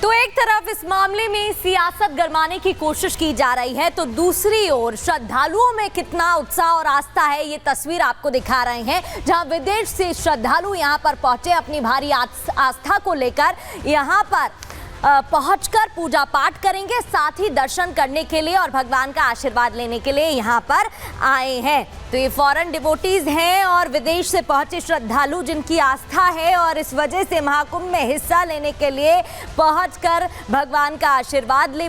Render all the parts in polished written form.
तो एक तरफ इस मामले में सियासत गरमाने की कोशिश की जा रही है, तो दूसरी ओर श्रद्धालुओं में कितना उत्साह और आस्था है, ये तस्वीर आपको दिखा रहे हैं, जहां विदेश से श्रद्धालु यहां पर पहुंचे अपनी भारी आस्था को लेकर यहां पर पहुंचकर पूजा पाठ करेंगे, साथ ही दर्शन करने के लिए और भगवान का आशीर्वाद लेने के लिए यहां पर आए हैं। तो ये फॉरेन डिवोटीज हैं और विदेश से पहुंचे श्रद्धालु जिनकी आस्था है और इस वजह से महाकुंभ में हिस्सा लेने के लिए पहुंचकर भगवान का आशीर्वाद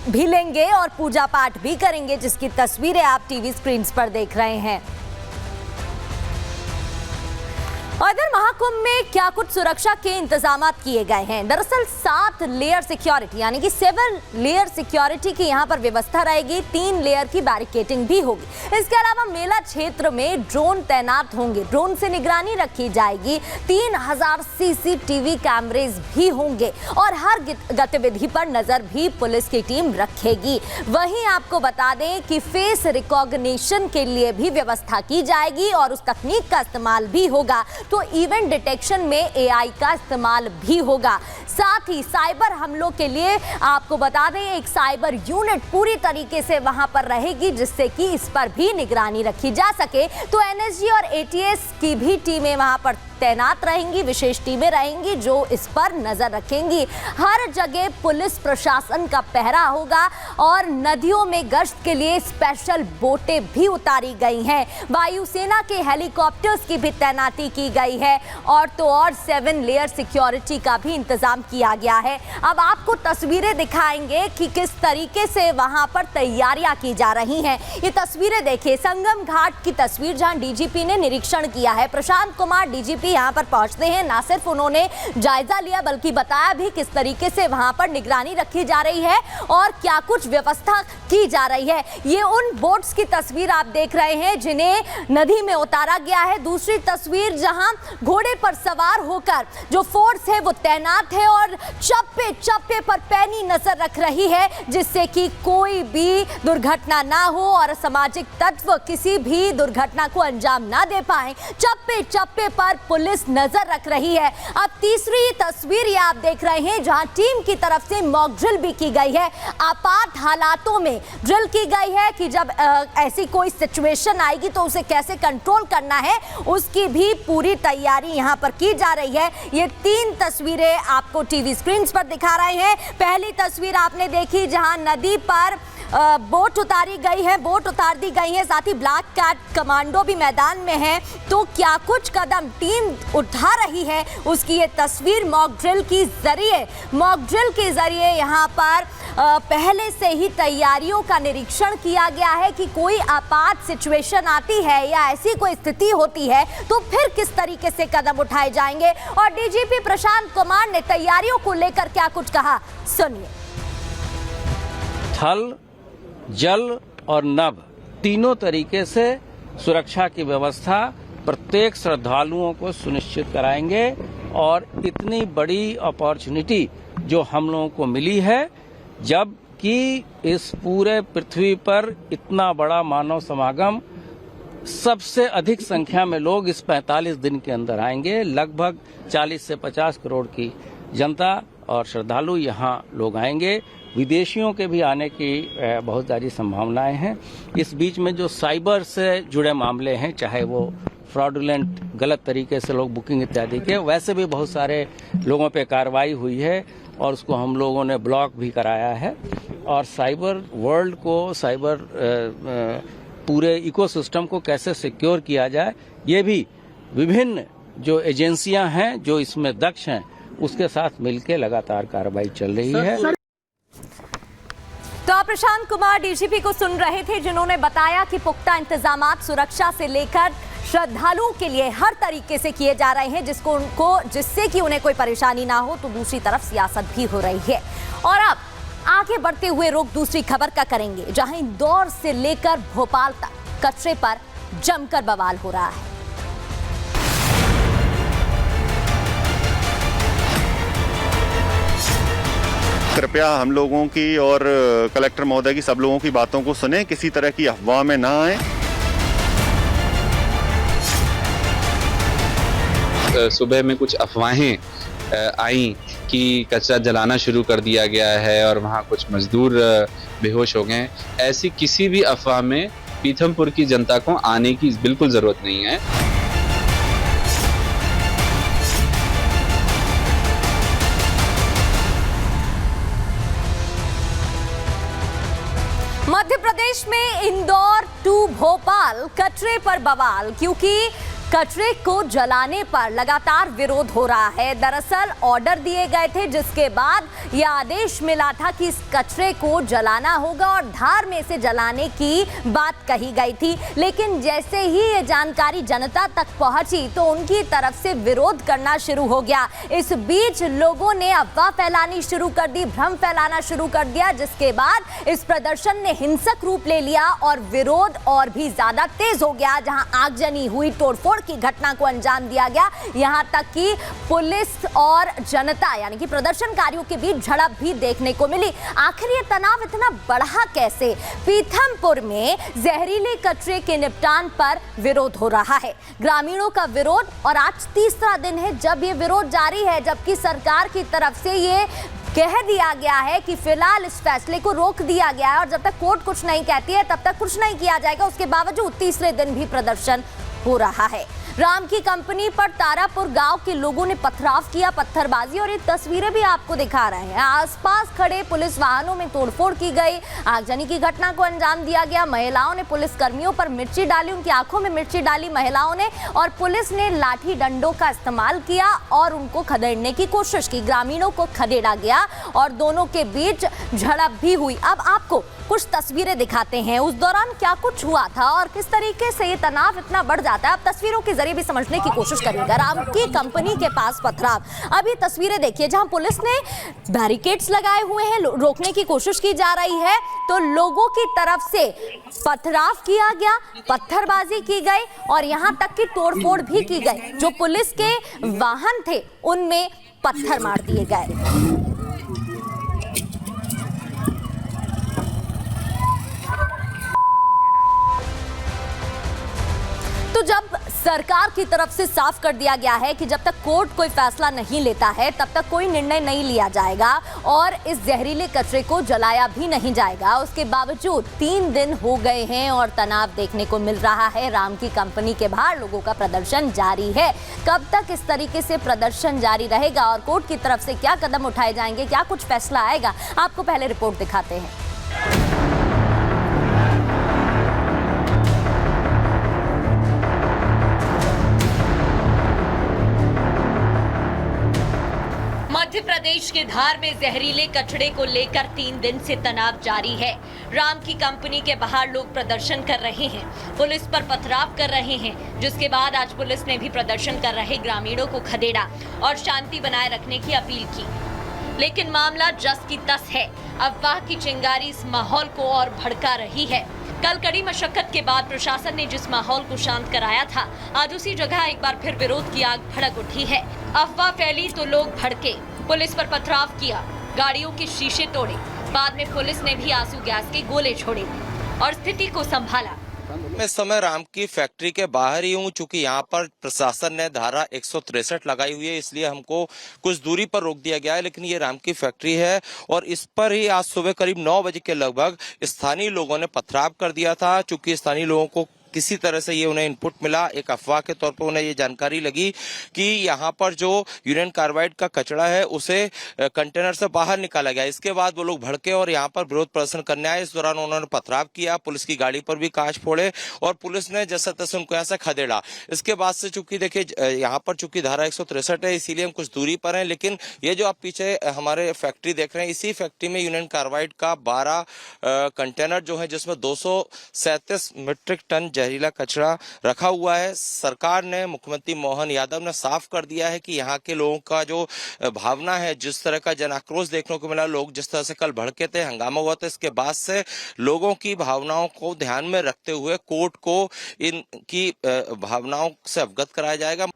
भी लेंगे और पूजा पाठ भी करेंगे, जिसकी तस्वीरें आप टीवी स्क्रीन पर देख रहे हैं। और इधर महाकुंभ में क्या कुछ सुरक्षा के इंतजाम किए गए हैं। दरअसल 7 लेयर सिक्योरिटी यानी कि 7 लेयर सिक्योरिटी की यहां पर व्यवस्था रहेगी, 3 लेयर की बैरिकेडिंग भी होगी। इसके अलावा मेला क्षेत्र में ड्रोन तैनात होंगे, ड्रोन से निगरानी रखी जाएगी, 3000 सीसीटीवी कैमरेज भी होंगे और हर गतिविधि पर नजर भी पुलिस की टीम रखेगी। वहीं आपको बता दें कि फेस रिकॉग्निशन के लिए भी व्यवस्था की जाएगी और उस तकनीक का इस्तेमाल भी होगा, तो इवेंट डिटेक्शन में एआई का इस्तेमाल भी होगा। साथ ही साइबर हमलों के लिए आपको बता दें एक साइबर यूनिट पूरी तरीके से वहां पर रहेगी, जिससे कि इस पर भी निगरानी रखी जा सके। तो एनएसजी और एटीएस की भी टीमें वहां पर तैनात रहेंगी, विशेष टीमें रहेंगी जो इस पर नजर रखेंगी। हर जगह पुलिस प्रशासन का पहरा होगा और नदियों में गश्त के लिए स्पेशल बोटें भी उतारी गई हैं। वायुसेना के हेलीकॉप्टर्स की भी तैनाती की गई है और तो और 7 लेयर सिक्योरिटी का भी इंतजाम किया गया है। अब आपको तस्वीरें दिखाएंगे कि किस तरीके से वहां पर तैयारियां की जा रही हैं। ये तस्वीरें देखिए, संगम घाट की तस्वीर जहां डीजीपी ने निरीक्षण किया है। प्रशांत कुमार डीजीपी यहां पर पहुंचते हैं, ना सिर्फ उन्होंने जायजा लिया बल्कि बताया भी किस तरीके से वहां पर निगरानी रखी जा रही है और क्या कुछ व्यवस्था की जा रही है। ये उन बोट्स की तस्वीर आप देख रहे हैं जिन्हें नदी में उतारा गया है। दूसरी तस्वीर जहां घोड़े पर सवार होकर जो फोर्स है वो तैनात है और चप्पे चप्पे पर पैनी नजर रख रही है, जिससे कि कोई भी दुर्घटना ना हो और असामाजिक तत्व किसी भी दुर्घटना को अंजाम ना दे पाए। चप्पे चप्पे पर पुलिस नजर रख रही है। अब तीसरी तस्वीर ये आप देख रहे हैं जहां टीम की तरफ से मॉक ड्रिल भी की गई है। आपात हालातों में ड्रिल की गई है कि जब ऐसी कोई सिचुएशन आएगी तो उसे कैसे कंट्रोल करना है, उसकी भी पूरी तैयारी यहां पर की जा रही है। ये 3 तस्वीरें आपको टीवी स्क्रीन पर दिखा रहे हैं। पहली तस्वीर आपने देखी जहां नदी पर बोट उतारी गई है, बोट उतार दी गई है, साथ ही ब्लैक कैट कमांडो भी मैदान में है। तो क्या कुछ कदम टीम उठा रही है उसकी ये तस्वीर मॉक ड्रिल के जरिए यहाँ पर पहले से ही तैयारियों का निरीक्षण किया गया है कि कोई आपात सिचुएशन आती है या ऐसी कोई स्थिति होती है तो फिर किस तरीके से कदम उठाए जाएंगे। और डीजीपी प्रशांत कुमार ने तैयारियों को लेकर क्या कुछ कहा, सुनिए। थल, जल और नभ तीनों तरीके से सुरक्षा की व्यवस्था प्रत्येक श्रद्धालुओं को सुनिश्चित कराएंगे और इतनी बड़ी अपॉर्चुनिटी जो हम लोगों को मिली है, जबकि इस पूरे पृथ्वी पर इतना बड़ा मानव समागम, सबसे अधिक संख्या में लोग इस 45 दिन के अंदर आएंगे। लगभग 40 से 50 करोड़ की जनता और श्रद्धालु यहाँ लोग आएंगे। विदेशियों के भी आने की बहुत सारी संभावनाएं हैं। इस बीच में जो साइबर से जुड़े मामले हैं, चाहे वो फ्रॉडुलेंट गलत तरीके से लोग बुकिंग इत्यादि के, वैसे भी बहुत सारे लोगों पे कार्रवाई हुई है और उसको हम लोगों ने ब्लॉक भी कराया है। और साइबर वर्ल्ड को, साइबर पूरे इकोसिस्टम को कैसे सिक्योर किया जाए, ये भी विभिन्न जो एजेंसियां हैं जो इसमें दक्ष हैं उसके साथ मिलकर लगातार कार्रवाई चल रही है। तो आप प्रशांत कुमार डीजीपी को सुन रहे थे, जिन्होंने बताया कि पुख्ता इंतजामात सुरक्षा से लेकर श्रद्धालुओं के लिए हर तरीके से किए जा रहे हैं, जिससे कि उन्हें कोई परेशानी ना हो। तो दूसरी तरफ सियासत भी हो रही है। और अब आगे बढ़ते हुए रुख दूसरी खबर का करेंगे, जहां इंदौर से लेकर भोपाल तक कचरे पर जमकर बवाल हो रहा है। कृपया हम लोगों की और कलेक्टर महोदय की, सब लोगों की बातों को सुने, किसी तरह की अफवाह में ना आए। सुबह में कुछ अफवाहें आई कि कचरा जलाना शुरू कर दिया गया है और वहाँ कुछ मजदूर बेहोश हो गए। ऐसी किसी भी अफवाह में पीथमपुर की जनता को आने की बिल्कुल ज़रूरत नहीं है। मध्य प्रदेश में इंदौर टू भोपाल कचरे पर बवाल, क्योंकि कचरे को जलाने पर लगातार विरोध हो रहा है। दरअसल ऑर्डर दिए गए थे, जिसके बाद यह आदेश मिला था कि इस कचरे को जलाना होगा और धार में से जलाने की बात कही गई थी। लेकिन जैसे ही ये जानकारी जनता तक पहुंची तो उनकी तरफ से विरोध करना शुरू हो गया। इस बीच लोगों ने अफवाह फैलानी शुरू कर दी, भ्रम फैलाना शुरू कर दिया, जिसके बाद इस प्रदर्शन ने हिंसक रूप ले लिया और विरोध और भी ज्यादा तेज हो गया। जहां आगजनी हुई, तोड़फोड़ की घटना को अंजाम दिया गया, यहां तक कि पुलिस और जनता यानी कि प्रदर्शनकारियों के बीच झड़प भी देखने को मिली। आखिर ये तनाव इतना बढ़ा कैसे? पीथमपुर में जहरीले कचरे के निपटान पर विरोध हो रहा है, ग्रामीणों का विरोध, और आज तीसरा दिन है जब ये विरोध जारी है, जबकि सरकार की तरफ से ये कह दिया गया है कि फिलहाल इस फैसले को रोक दिया गया है और जब तक कोर्ट कुछ नहीं कहती है तब तक कुछ नहीं किया जाएगा। उसके बावजूद तीसरे दिन भी प्रदर्शन हो रहा है। राम की कंपनी पर तारापुर गांव के लोगों ने पथराव किया, पत्थरबाजी, और ये तस्वीरें भी आपको दिखा रहे हैं। आसपास खड़े पुलिस वाहनों में तोड़फोड़ की गई, आगजनी की घटना को अंजाम दिया गया। महिलाओं ने पुलिस कर्मियों पर मिर्ची डाली, उनकी आंखों में मिर्ची डाली महिलाओं ने, और पुलिस ने लाठी डंडों का इस्तेमाल किया और उनको खदेड़ने की कोशिश की। ग्रामीणों को खदेड़ा गया और दोनों के बीच झड़प भी हुई। अब आपको कुछ तस्वीरें दिखाते हैं, उस दौरान क्या कुछ हुआ था और किस तरीके से ये तनाव इतना बढ़ जाता है। आप तस्वीरों के जरिए भी समझने की कोशिश करिएगा। राम की कंपनी के पास पथराव, अब ये तस्वीरें देखिए जहां पुलिस ने बैरिकेड्स लगाए हुए हैं, रोकने की कोशिश की जा रही है, तो लोगों की तरफ से पथराव किया गया, पत्थरबाजी की गई और यहां तक कि तोड़फोड़ भी की गई। जो पुलिस के वाहन थे उनमें पत्थर मार दिए गए। तो जब सरकार की तरफ से साफ कर दिया गया है कि जब तक कोर्ट कोई फैसला नहीं लेता है तब तक कोई निर्णय नहीं लिया जाएगा और इस जहरीले कचरे को जलाया भी नहीं जाएगा, उसके बावजूद 3 दिन हो गए हैं और तनाव देखने को मिल रहा है। राम की कंपनी के बाहर लोगों का प्रदर्शन जारी है। कब तक इस तरीके से प्रदर्शन जारी रहेगा और कोर्ट की तरफ से क्या कदम उठाए जाएंगे, क्या कुछ फैसला आएगा, आपको पहले रिपोर्ट दिखाते हैं। मध्य प्रदेश के धार में जहरीले कचरे को लेकर 3 दिन से तनाव जारी है। राम की कंपनी के बाहर लोग प्रदर्शन कर रहे हैं, पुलिस पर पथराव कर रहे हैं, जिसके बाद आज पुलिस ने भी प्रदर्शन कर रहे ग्रामीणों को खदेड़ा और शांति बनाए रखने की अपील की। लेकिन मामला जस की तस है। अफवाह की चिंगारी इस माहौल को और भड़का रही है। कल कड़ी मशक्कत के बाद प्रशासन ने जिस माहौल को शांत कराया था, आज उसी जगह एक बार फिर विरोध की आग भड़क उठी है। अफवाह फैली तो लोग भड़के, पुलिस पर पथराव किया, गाड़ियों के शीशे तोड़े, बाद में पुलिस ने भी आंसू गैस के गोले छोड़े और स्थिति को संभाला। मैं इस समय राम की फैक्ट्री के बाहर ही हूँ, चूंकि यहाँ पर प्रशासन ने धारा 163 लगाई हुई है, इसलिए हमको कुछ दूरी पर रोक दिया गया है। लेकिन ये राम की फैक्ट्री है और इस पर ही आज सुबह करीब 9 बजे के लगभग स्थानीय लोगों ने पथराव कर दिया था। चूंकि स्थानीय लोगों को किसी तरह से ये उन्हें इनपुट मिला, एक अफवाह के तौर पर उन्हें ये जानकारी लगी कि यहाँ पर जो यूरेनियम कार्बाइड का कचरा है उसे कंटेनर से बाहर निकाला गया। इसके बाद वो लोग भड़के और यहाँ पर विरोध प्रदर्शन करने आए। इस दौरान उन्होंने पथराव किया, पुलिस की गाड़ी पर भी कांच फोड़े और पुलिस ने जैसा तैसे उनको यहाँ से खदेड़ा। इसके बाद से चूंकि देखिए यहाँ पर चूंकि धारा 163 है, इसीलिए हम कुछ दूरी पर हैं। लेकिन ये जो आप पीछे हमारे फैक्ट्री देख रहे हैं, इसी फैक्ट्री में यूरेनियम कार्बाइड का 12 कंटेनर जो है, जिसमें 237 मीट्रिक टन जहरीला कचरा रखा हुआ है। सरकार ने, मुख्यमंत्री मोहन यादव ने साफ कर दिया है कि यहाँ के लोगों का जो भावना है, जिस तरह का जन आक्रोश देखने को मिला, लोग जिस तरह से कल भड़के थे, हंगामा हुआ था, इसके बाद से लोगों की भावनाओं को ध्यान में रखते हुए कोर्ट को इनकी भावनाओं से अवगत कराया जाएगा।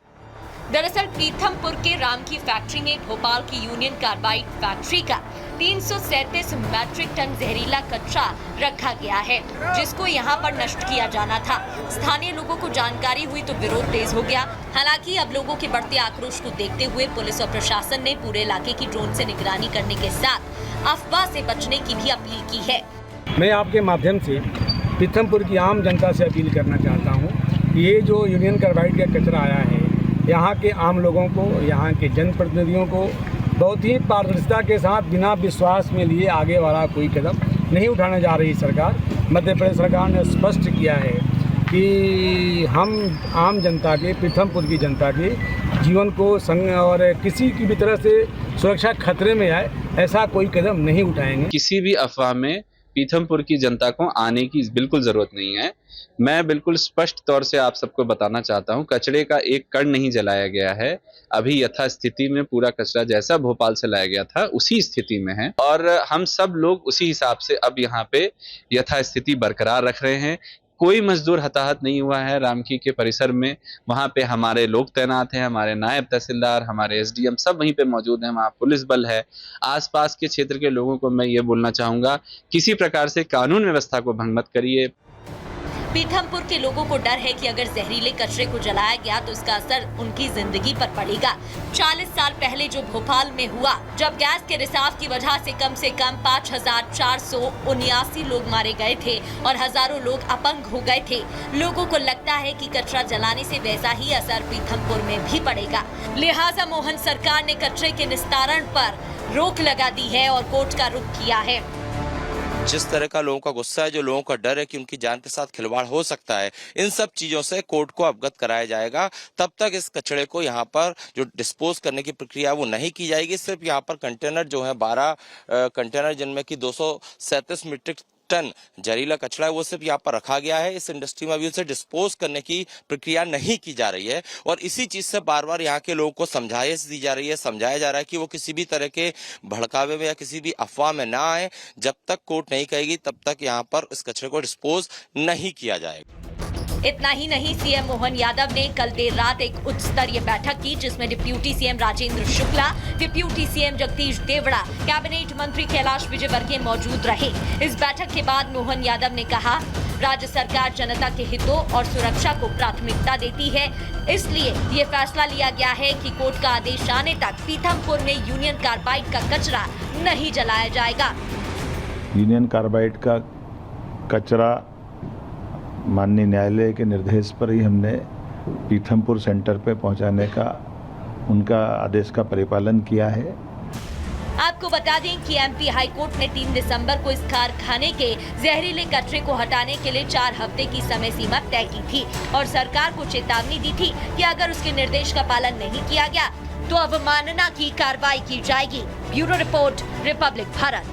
दरअसल पीथमपुर के राम की फैक्ट्री ने भोपाल की यूनियन कार्बाइड फैक्ट्री का 337 मैट्रिक टन जहरीला कचरा रखा गया है, जिसको यहाँ पर नष्ट किया जाना था। स्थानीय लोगों को जानकारी हुई तो विरोध तेज हो गया। हालांकि अब लोगों के बढ़ते आक्रोश को देखते हुए पुलिस और प्रशासन ने पूरे इलाके की ड्रोन से निगरानी करने के साथ अफवाह से बचने की भी अपील की है। मैं आपके माध्यम से पीथमपुर की आम जनता से अपील करना चाहता हूँ कि ये जो यूनियन कार्बाइड का कचरा आया है, यहाँ के आम लोगों को, यहाँ के जनप्रतिनिधियों को बहुत ही पारदर्शिता के साथ बिना विश्वास में लिए आगे वाला कोई कदम नहीं उठाने जा रही सरकार। मध्य प्रदेश सरकार ने स्पष्ट किया है कि हम आम जनता के, पीथमपुर की जनता के जीवन को संग और किसी की भी तरह से सुरक्षा खतरे में आए, ऐसा कोई कदम नहीं उठाएंगे। किसी भी अफवाह में पीथमपुर की जनता को आने की बिल्कुल जरूरत नहीं है। मैं बिल्कुल स्पष्ट तौर से आप सबको बताना चाहता हूं, कचरे का एक कण नहीं जलाया गया है। अभी यथास्थिति में पूरा कचरा जैसा भोपाल से लाया गया था उसी स्थिति में है, और हम सब लोग उसी हिसाब से अब यहाँ पे यथास्थिति बरकरार रख रहे हैं। कोई मजदूर हताहत नहीं हुआ है। रामकी के परिसर में वहाँ पे हमारे लोग तैनात हैं, हमारे नायब तहसीलदार, हमारे एसडीएम सब वहीं पे मौजूद हैं, वहाँ पुलिस बल है। आसपास के क्षेत्र के लोगों को मैं ये बोलना चाहूँगा, किसी प्रकार से कानून व्यवस्था को भंग मत करिए। पीथमपुर के लोगों को डर है कि अगर जहरीले कचरे को जलाया गया तो इसका असर उनकी जिंदगी पर पड़ेगा। 40 साल पहले जो भोपाल में हुआ, जब गैस के रिसाव की वजह से कम 5,479 लोग मारे गए थे और हजारों लोग अपंग हो गए थे। लोगों को लगता है कि कचरा जलाने से वैसा ही असर पीथमपुर में भी पड़ेगा। लिहाजा मोहन सरकार ने कचरे के निस्तारण पर रोक लगा दी है और कोर्ट का रुख किया है। जिस तरह का लोगों का गुस्सा है, जो लोगों का डर है कि उनकी जान के साथ खिलवाड़ हो सकता है, इन सब चीजों से कोर्ट को अवगत कराया जाएगा। तब तक इस कचरे को यहाँ पर जो डिस्पोज करने की प्रक्रिया वो नहीं की जाएगी। सिर्फ यहाँ पर कंटेनर जो है 12 कंटेनर, जिनमें की 237 मीट्रिक टन जहरीला कचरा है, वो सिर्फ यहाँ पर रखा गया है। इस इंडस्ट्री में अभी उसे डिस्पोज करने की प्रक्रिया नहीं की जा रही है, और इसी चीज से बार बार यहाँ के लोगों को समझाइश दी जा रही है, समझाया जा रहा है कि वो किसी भी तरह के भड़कावे में या किसी भी अफवाह में ना आए। जब तक कोर्ट नहीं कहेगी तब तक यहाँ पर इस कचरे को डिस्पोज नहीं किया जाएगा। इतना ही नहीं, सीएम मोहन यादव ने कल देर रात एक उच्च स्तरीय बैठक की, जिसमें deputy CM Rajendra Shukla, deputy CM Jagdish Devda, cabinet मंत्री कैलाश विजयवर्गीय मौजूद रहे। इस बैठक के बाद मोहन यादव ने कहा, राज्य सरकार जनता के हितों और सुरक्षा को प्राथमिकता देती है, इसलिए ये फैसला लिया गया है कि कोर्ट का आदेश आने तक पीथमपुर में यूनियन कार्बाइड का कचरा नहीं जलाया जाएगा। यूनियन कार्बाइड का कचरा माननीय न्यायालय के निर्देश पर ही हमने पीथमपुर सेंटर पे पहुंचाने का उनका आदेश का परिपालन किया है। आपको बता दें कि एमपी हाई कोर्ट ने 3 दिसंबर को इस कारखाने के जहरीले कचरे को हटाने के लिए 4 हफ्ते की समय सीमा तय की थी और सरकार को चेतावनी दी थी कि अगर उसके निर्देश का पालन नहीं किया गया तो अवमानना की कार्रवाई की जाएगी। Bureau report, Republic Bharat.